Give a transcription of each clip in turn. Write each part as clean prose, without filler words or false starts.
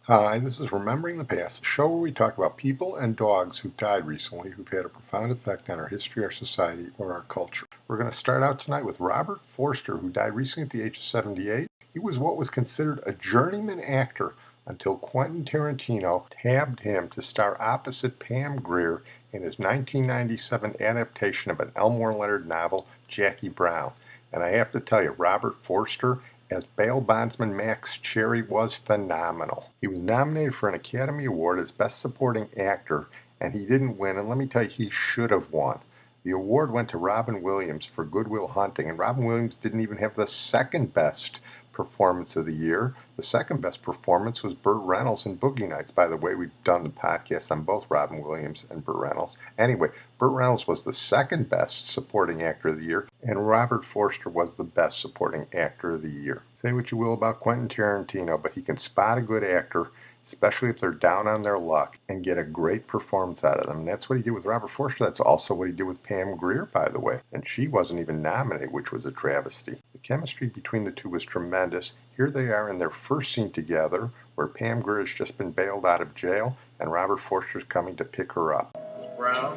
Hi, this is Remembering the Past, a show where we talk about people and dogs who've died recently who've had a profound effect on our history, our society, or our culture. We're going to start out tonight with Robert Forster, who died recently at the age of 78. He was what was considered a journeyman actor until Quentin Tarantino tabbed him to star opposite Pam Grier in his 1997 adaptation of an Elmore Leonard novel, Jackie Brown. And I have to tell you, Robert Forster as bail bondsman Max Cherry was phenomenal. He was nominated for an Academy Award as Best Supporting Actor, and he didn't win, and let me tell you, he should have won. The award went to Robin Williams for Good Will Hunting, and Robin Williams didn't even have the second best performance of the year. The second best performance was Burt Reynolds in Boogie Nights. By the way, we've done the podcast on both Robin Williams and Burt Reynolds. Anyway, Burt Reynolds was the second best supporting actor of the year, and Robert Forster was the best supporting actor of the year. Say what you will about Quentin Tarantino, but he can spot a good actor, especially if they're down on their luck, and get a great performance out of them. And that's what he did with Robert Forster. That's also what he did with Pam Grier, by the way. And she wasn't even nominated, which was a travesty. The chemistry between the two was tremendous. Here they are in their first scene together, where Pam Grier has just been bailed out of jail, and Robert Forster's coming to pick her up. Brown.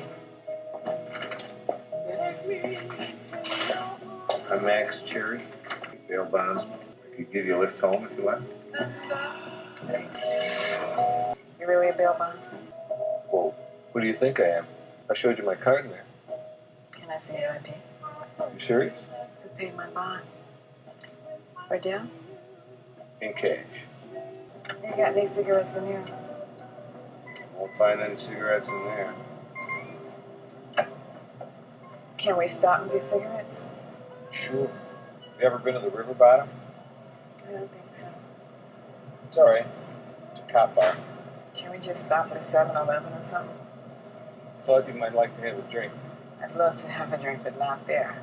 I'm Max Cherry, bail bondsman. I could give you a lift home if you like. You're really a bail bondsman? Well, who do you think I am? I showed you my card in there. Can I see your ID? You serious? Who paid my bond? Ordell? In cash. You got any cigarettes in here? Won't find any cigarettes in there. Can we stop and get cigarettes? Sure. You ever been to the river bottom? I don't think so. It's all right. It's a cop bar. Can we just stop at a 7-Eleven or something? I thought you might like to have a drink. I'd love to have a drink, but not there.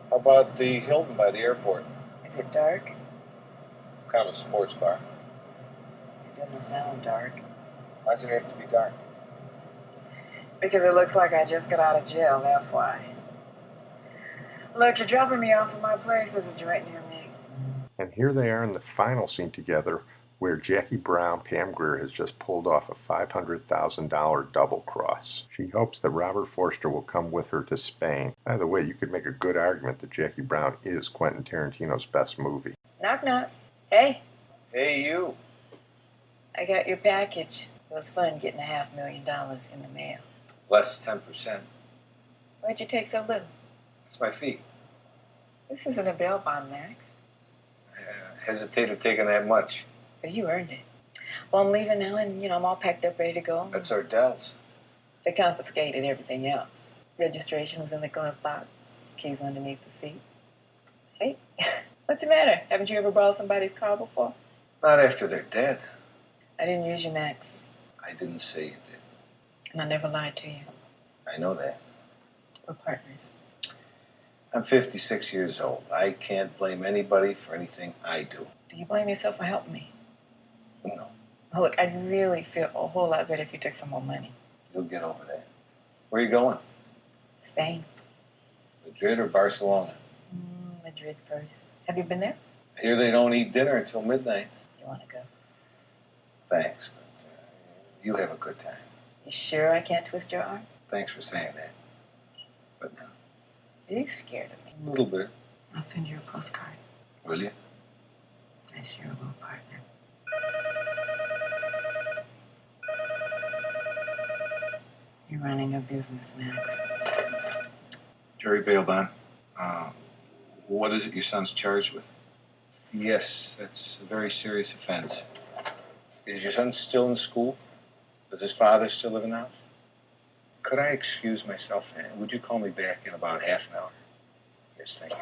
How about the Hilton by the airport? Is it dark? Kind of a sports bar. It doesn't sound dark. Why does it have to be dark? Because it looks like I just got out of jail, that's why. Look, you're dropping me off at my place. There's a joint near me. And here they are in the final scene together, where Jackie Brown, Pam Grier, has just pulled off a $500,000 double cross. She hopes that Robert Forster will come with her to Spain. By the way, you could make a good argument that Jackie Brown is Quentin Tarantino's best movie. Knock, knock. Hey, Hey, you. I got your package. It was fun getting $500,000 in the mail. Less 10%. Why'd you take so little? That's my fee. This isn't a bail bond, Max. I hesitated taking that much. But you earned it. Well, I'm leaving now, and, I'm all packed up, ready to go. That's Ordell's. They confiscated everything else. Registration was in the glove box. Keys underneath the seat. Hey, what's the matter? Haven't you ever borrowed somebody's car before? Not after they're dead. I didn't use you, Max. I didn't say you did. And I never lied to you. I know that. We're partners. I'm 56 years old. I can't blame anybody for anything I do. Do you blame yourself for helping me? No, Oh, look, I'd really feel a whole lot better if you took some more money. you'll get over that. Where are you going? Spain. Madrid or Barcelona? Madrid first. Have you been there? I hear they don't eat dinner until midnight. You want to go? Thanks, but you have a good time. You sure I can't twist your arm? Thanks for saying that. But no, Are you scared of me? a little bit. I'll send you a postcard. Will you? I sure will, partner. You're running a business, Max. Jerry Bailbon. What is it your son's charged with? Yes, that's a very serious offense. Is your son still in school? Does his father still live in the house? Could I excuse myself? Would you call me back in about half an hour? Yes, thank you.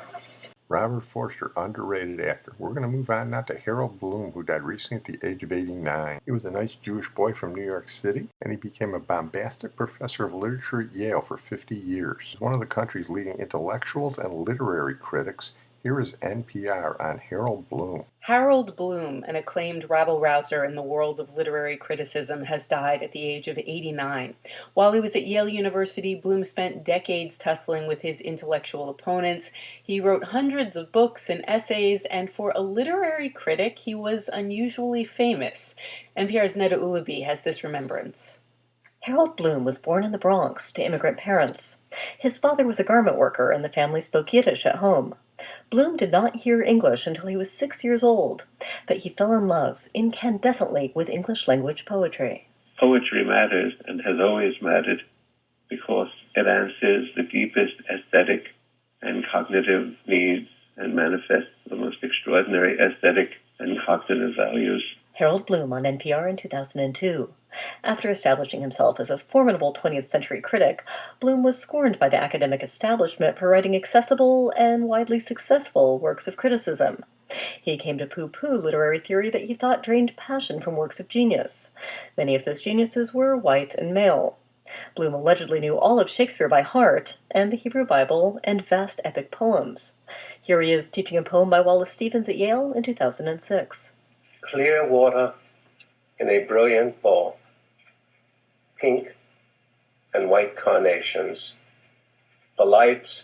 Robert Forster, underrated actor. We're going to move on now to Harold Bloom, who died recently at the age of 89. He was a nice Jewish boy from New York City, and he became a bombastic professor of literature at Yale for 50 years. He's one of the country's leading intellectuals and literary critics. Here is NPR on Harold Bloom. Harold Bloom, an acclaimed rabble-rouser in the world of literary criticism, has died at the age of 89. While he was at Yale University, Bloom spent decades tussling with his intellectual opponents. He wrote hundreds of books and essays, and for a literary critic, he was unusually famous. NPR's Neda Ulabi has this remembrance. Harold Bloom was born in the Bronx to immigrant parents. His father was a garment worker, and the family spoke Yiddish at home. Bloom did not hear English until he was 6 years old, but he fell in love incandescently with English language poetry. Poetry matters and has always mattered because it answers the deepest aesthetic and cognitive needs and manifests the most extraordinary aesthetic and cognitive values. Harold Bloom on NPR in 2002. After establishing himself as a formidable 20th century critic, Bloom was scorned by the academic establishment for writing accessible and widely successful works of criticism. He came to pooh-pooh literary theory that he thought drained passion from works of genius. Many of those geniuses were white and male. Bloom allegedly knew all of Shakespeare by heart, and the Hebrew Bible, and vast epic poems. Here he is teaching a poem by Wallace Stevens at Yale in 2006. Clear water in a brilliant bowl, pink and white carnations. The lights,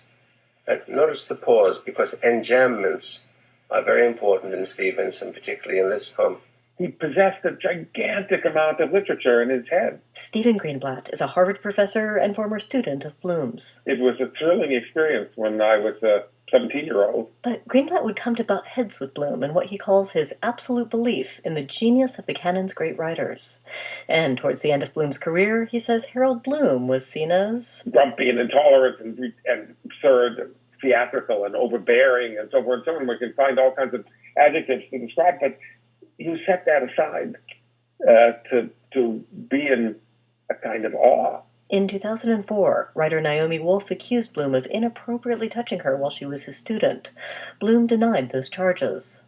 and notice the pause, because enjambments are very important in Stevens, and particularly in this poem. He possessed a gigantic amount of literature in his head. Stephen Greenblatt is a Harvard professor and former student of Bloom's. It was a thrilling experience when I was a 17-year-old. But Greenblatt would come to butt heads with Bloom in what he calls his absolute belief in the genius of the canon's great writers. And towards the end of Bloom's career, he says Harold Bloom was seen as grumpy and intolerant and absurd and theatrical and overbearing and so forth and so on. We can find all kinds of adjectives to describe, but you set that aside to be in a kind of awe. In 2004, writer Naomi Wolf accused Bloom of inappropriately touching her while she was his student. Bloom denied those charges.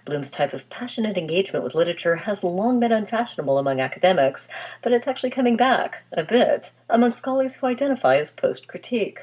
Bloom's type of passionate engagement with literature has long been unfashionable among academics, but it's actually coming back, a bit, among scholars who identify as post-critique.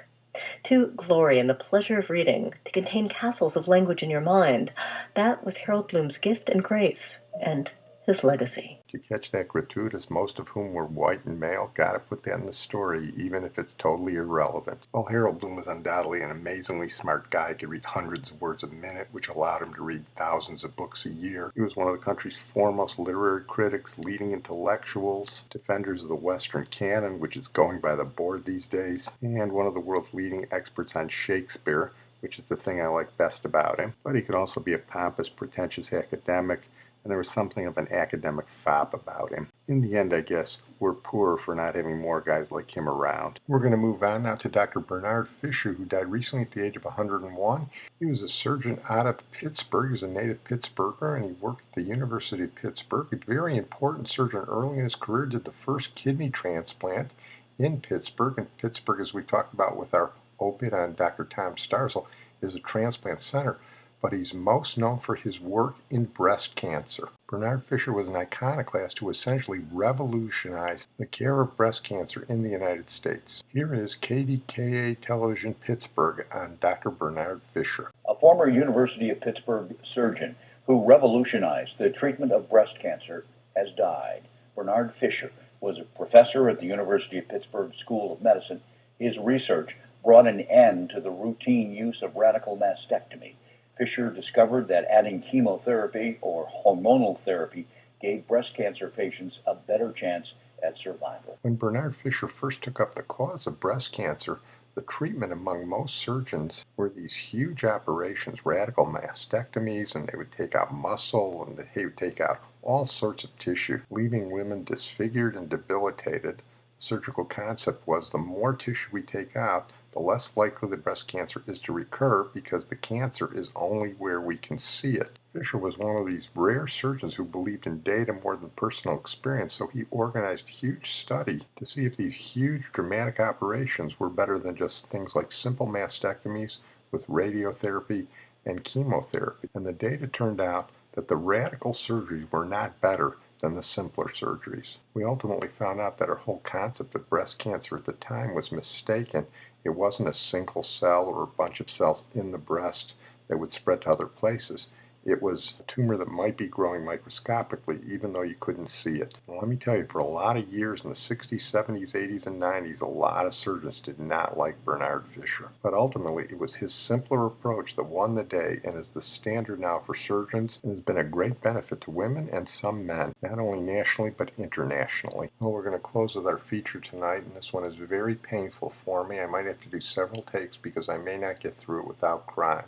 To glory in the pleasure of reading, to contain castles of language in your mind, that was Harold Bloom's gift and grace, and his legacy. Did you catch that gratuitous most of whom were white and male? Gotta put that in the story, even if it's totally irrelevant. Well, Harold Bloom was undoubtedly an amazingly smart guy. He could read hundreds of words a minute, which allowed him to read thousands of books a year. He was one of the country's foremost literary critics, leading intellectuals, defenders of the Western canon, which is going by the board these days, and one of the world's leading experts on Shakespeare, which is the thing I like best about him. But he could also be a pompous, pretentious academic, and there was something of an academic fop about him. In the end, I guess, we're poorer for not having more guys like him around. We're going to move on now to Dr. Bernard Fisher, who died recently at the age of 101. He was a surgeon out of Pittsburgh. He was a native Pittsburgher, and he worked at the University of Pittsburgh. A very important surgeon early in his career, did the first kidney transplant in Pittsburgh. And Pittsburgh, as we talked about with our obit on Dr. Tom Starzl, is a transplant center. But he's most known for his work in breast cancer. Bernard Fisher was an iconoclast who essentially revolutionized the care of breast cancer in the United States. Here is KDKA Television Pittsburgh on Dr. Bernard Fisher. A former University of Pittsburgh surgeon who revolutionized the treatment of breast cancer has died. Bernard Fisher was a professor at the University of Pittsburgh School of Medicine. His research brought an end to the routine use of radical mastectomy. Fisher discovered that adding chemotherapy or hormonal therapy gave breast cancer patients a better chance at survival. When Bernard Fisher first took up the cause of breast cancer, the treatment among most surgeons were these huge operations, radical mastectomies, and they would take out muscle and they would take out all sorts of tissue, leaving women disfigured and debilitated. The surgical concept was the more tissue we take out, the less likely the breast cancer is to recur because the cancer is only where we can see it. Fisher was one of these rare surgeons who believed in data more than personal experience, so he organized a huge study to see if these huge dramatic operations were better than just things like simple mastectomies with radiotherapy and chemotherapy. And the data turned out that the radical surgeries were not better than the simpler surgeries. We ultimately found out that our whole concept of breast cancer at the time was mistaken. It wasn't a single cell or a bunch of cells in the breast that would spread to other places. It was a tumor that might be growing microscopically, even though you couldn't see it. And let me tell you, for a lot of years in the 60s, 70s, 80s, and 90s, a lot of surgeons did not like Bernard Fisher. But ultimately, it was his simpler approach that won the day and is the standard now for surgeons and has been a great benefit to women and some men, not only nationally but internationally. Well, we're going to close with our feature tonight, and this one is very painful for me. I might have to do several takes because I may not get through it without crying.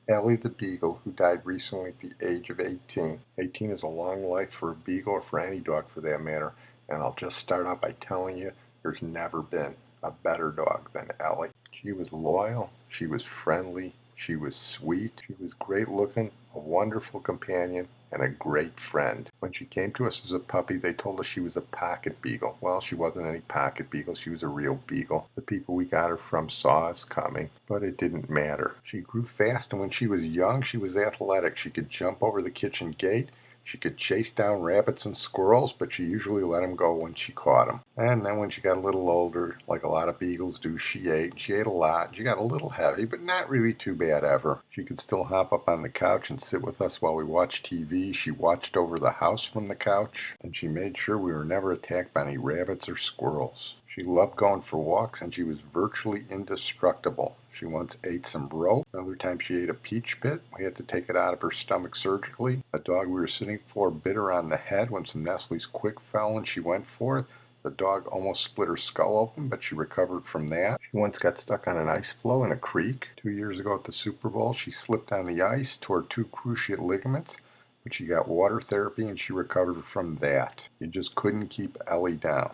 Ellie the Beagle, who died recently at the age of 18. 18 is a long life for a beagle, or for any dog for that matter, and I'll just start out by telling you there's never been a better dog than Ellie. She was loyal, she was friendly, she was sweet, she was great looking, a wonderful companion, and a great friend. When she came to us as a puppy, they told us she was a pocket beagle. Well, she wasn't any pocket beagle. She was a real beagle. The people we got her from saw us coming, but it didn't matter. She grew fast, and when she was young, she was athletic. She could jump over the kitchen gate. She could chase down rabbits and squirrels, but she usually let them go when she caught them. And then when she got a little older, like a lot of beagles do, she ate. She ate a lot. She got a little heavy, but not really too bad ever. She could still hop up on the couch and sit with us while we watched TV. She watched over the house from the couch, and she made sure we were never attacked by any rabbits or squirrels. She loved going for walks, and she was virtually indestructible. She once ate some rope. Another time she ate a peach pit. We had to take it out of her stomach surgically. A dog we were sitting for bit her on the head when some Nestle's Quick fell and she went for it. The dog almost split her skull open, but she recovered from that. She once got stuck on an ice floe in a creek. 2 years ago at the Super Bowl, she slipped on the ice, tore 2 cruciate ligaments, but she got water therapy and she recovered from that. You just couldn't keep Ellie down.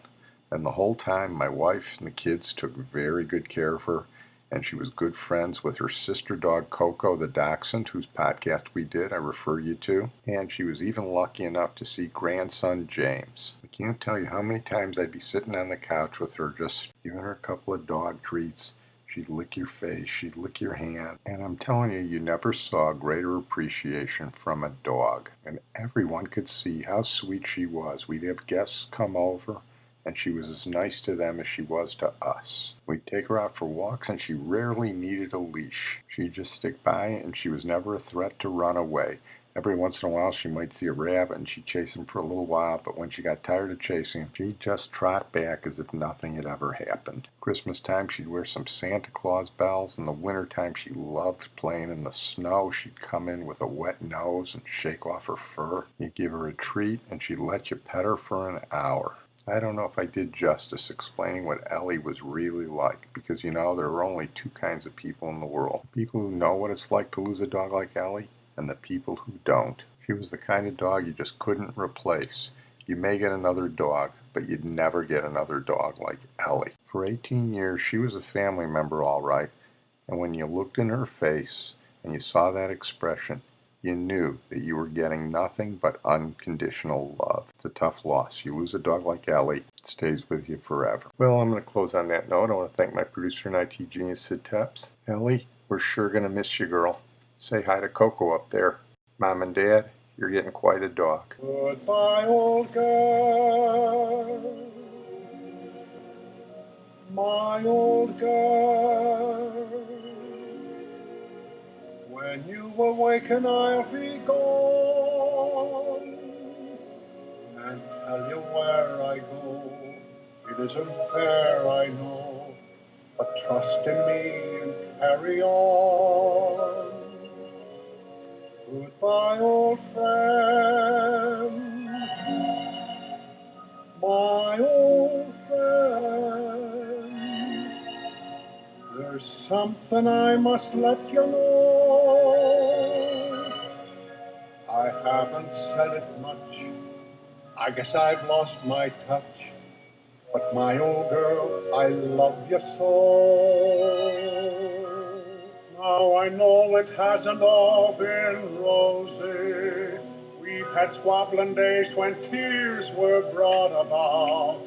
And the whole time, my wife and the kids took very good care of her, and she was good friends with her sister dog Coco the Dachshund, whose podcast we did, I refer you to, and she was even lucky enough to see grandson James. I can't tell you how many times I'd be sitting on the couch with her just giving her a couple of dog treats. She'd lick your face, she'd lick your hand, and I'm telling you, you never saw greater appreciation from a dog. And everyone could see how sweet she was. We'd have guests come over, and she was as nice to them as she was to us. We'd take her out for walks, and she rarely needed a leash. She'd just stick by, and she was never a threat to run away. Every once in a while, she might see a rabbit, and she'd chase him for a little while, but when she got tired of chasing him, she'd just trot back as if nothing had ever happened. Christmas time, she'd wear some Santa Claus bells. In the winter time, she loved playing in the snow. She'd come in with a wet nose and shake off her fur. You'd give her a treat, and she'd let you pet her for an hour. I don't know if I did justice explaining what Ellie was really like, because there are only 2 kinds of people in the world. People who know what it's like to lose a dog like Ellie, and the people who don't. She was the kind of dog you just couldn't replace. You may get another dog, but you'd never get another dog like Ellie. For 18 years, she was a family member, all right, and when you looked in her face and you saw that expression, you knew that you were getting nothing but unconditional love. It's a tough loss. You lose a dog like Ellie, it stays with you forever. Well, I'm going to close on that note. I want to thank my producer and IT genius, Sid Tepps. Ellie, we're sure going to miss you, girl. Say hi to Coco up there. Mom and Dad, you're getting quite a dog. Goodbye, old girl. My old girl. When you awaken, I'll be gone, and tell you where I go. It isn't fair, I know, but trust in me and carry on. Goodbye, old friend, my old friend. There's something I must let you know. I haven't said it much. I guess I've lost my touch. But my old girl, I love you so. Now I know it hasn't all been rosy. We've had squabbling days when tears were brought about.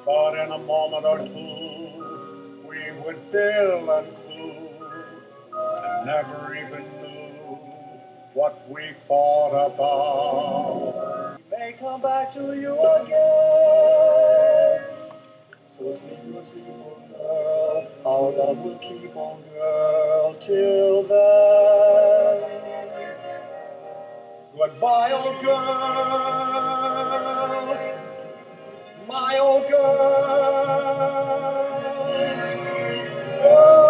But in a moment or two, we would bill and coo, and never even knew what we fought about. We may come back to you again. So sleep, oh girl, our love will keep on, girl, till then. old girl, my old girl. Oh.